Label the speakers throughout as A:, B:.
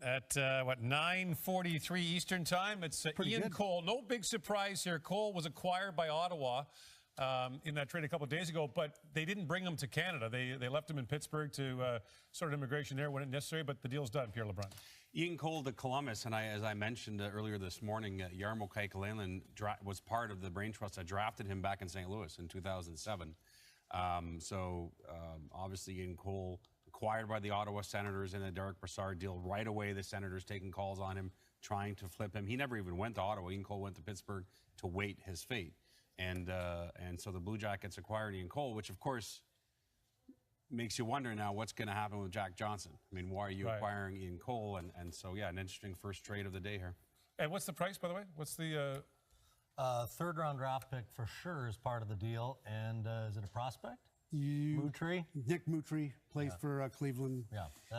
A: at, 9:43 Eastern Time. It's Ian Cole. No big surprise here. Cole was acquired by Ottawa in that trade a couple of days ago, but they didn't bring him to Canada. They left him in Pittsburgh to sort of immigration there when necessary, but the deal's done, Pierre LeBrun.
B: Ian Cole to Columbus, and as I mentioned earlier this morning, Jarmo Kekalainen was part of the brain trust that drafted him back in St. Louis in 2007. Obviously Ian Cole acquired by the Ottawa Senators in a Derek Brassard deal. Right away, the Senators taking calls on him, trying to flip him. He never even went to Ottawa. Ian Cole went to Pittsburgh to wait his fate. And so the Blue Jackets acquired Ian Cole, which of course makes you wonder now what's going to happen with Jack Johnson. I mean, why are you acquiring Ian Cole? And so, yeah, an interesting first trade of the day here.
A: And what's the price, by the way? What's the...
C: third-round draft pick for sure is part of the deal. And is it a prospect? Mountry?
D: Nick Mountry plays for Cleveland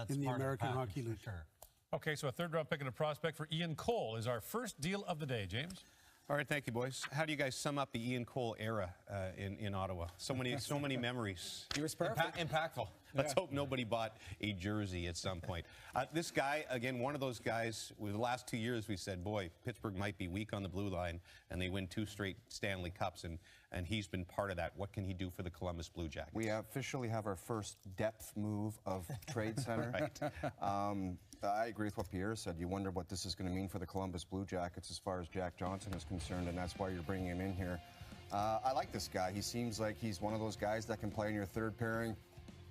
D: in the American Hockey League.
C: Sure.
A: Okay, so a third-round pick and a prospect for Ian Cole is our first deal of the day. James?
E: All right, thank you, boys. How do you guys sum up the Ian Cole era in Ottawa? So many memories.
F: He was perfect. Impactful.
E: Let's hope nobody bought a jersey at some point. This guy, again, one of those guys, with the last 2 years we said, boy, Pittsburgh might be weak on the blue line, and they win 2 straight Stanley Cups, and he's been part of that. What can he do for the Columbus Blue Jackets?
G: We officially have our first depth move of Trade Center.
E: Right.
G: I agree with what Pierre said. You wonder what this is going to mean for the Columbus Blue Jackets as far as Jack Johnson is concerned, and that's why you're bringing him in here. I like this guy. He seems like he's one of those guys that can play in your third pairing.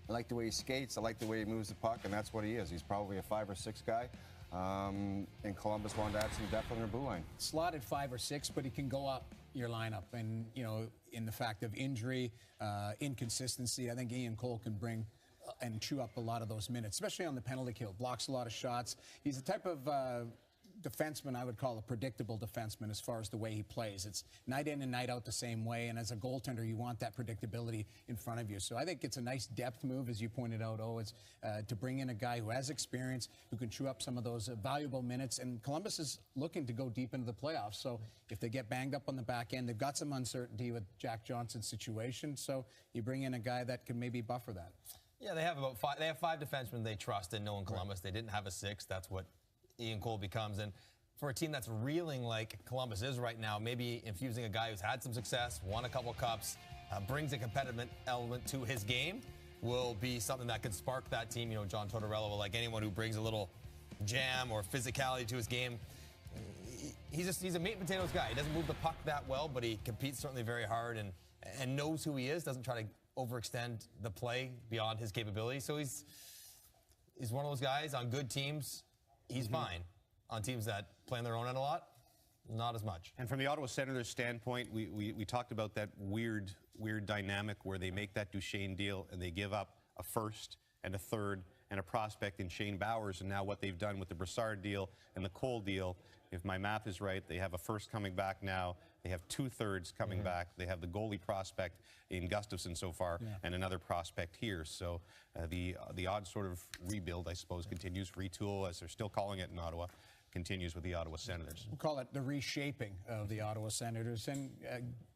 G: I like the way he skates. I like the way he moves the puck, and that's what he is. He's probably a 5 or 6 guy. And Columbus wanted to add some depth on their blue line.
F: Slotted 5 or 6, but he can go up your lineup. And, you know, in the fact of injury, inconsistency, I think Ian Cole can bring and chew up a lot of those minutes, especially on the penalty kill. Blocks a lot of shots. He's the type of defenseman I would call a predictable defenseman as far as the way he plays. It's night in and night out the same way, and as a goaltender, you want that predictability in front of you. So I think it's a nice depth move, as you pointed out, it's to bring in a guy who has experience, who can chew up some of those valuable minutes, and Columbus is looking to go deep into the playoffs. So if they get banged up on the back end, they've got some uncertainty with Jack Johnson's situation, so you bring in a guy that can maybe buffer that.
H: Yeah, they have about 5. They have 5 defensemen they trust and know in Columbus. They didn't have a 6th. That's what Ian Cole becomes. And for a team that's reeling like Columbus is right now, maybe infusing a guy who's had some success, won a couple cups, brings a competitive element to his game, will be something that could spark that team. You know, John Tortorella will like anyone who brings a little jam or physicality to his game. He's a meat and potatoes guy. He doesn't move the puck that well, but he competes certainly very hard and knows who he is. Doesn't try to overextend the play beyond his capability. So he's one of those guys on good teams. He's fine. On teams that play on their own end a lot, not as much.
E: And from the Ottawa Senators' standpoint, we talked about that weird dynamic where they make that Duchesne deal and they give up a first and a third and a prospect in Shane Bowers, and now what they've done with the Brassard deal and the Cole deal. If my math is right, they have a first coming back now. They have 2 thirds coming back. They have the goalie prospect in Gustafsson so far, and another prospect here. So the odd sort of rebuild, I suppose, continues. Retool, as they're still calling it in Ottawa, continues with the Ottawa Senators.
F: We'll call it the reshaping of the Ottawa Senators. And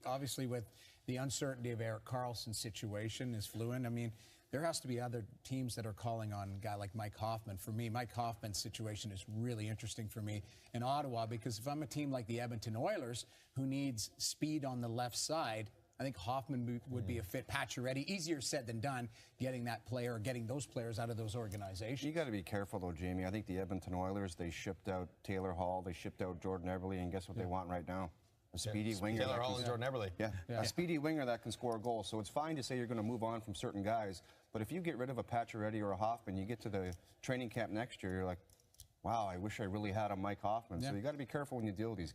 F: obviously with the uncertainty of Erik Karlsson's situation is fluid. I mean, there has to be other teams that are calling on a guy like Mike Hoffman. For me, Mike Hoffman's situation is really interesting for me in Ottawa, because if I'm a team like the Edmonton Oilers who needs speed on the left side, I think Hoffman would be a fit. Pacioretty, easier said than done, getting that player or getting those players out of those organizations.
G: You got to be careful, though, Jamie. I think the Edmonton Oilers, they shipped out Taylor Hall, they shipped out Jordan Eberle, and guess what they want right now? A speedy winger.
H: Taylor Hall and Jordan Eberle.
G: A speedy winger that can score a goal. So it's fine to say you're going to move on from certain guys, but if you get rid of a Pacioretty or a Hoffman, you get to the training camp next year, you're like, wow, I wish I really had a Mike Hoffman. So you got to be careful when you deal with these guys.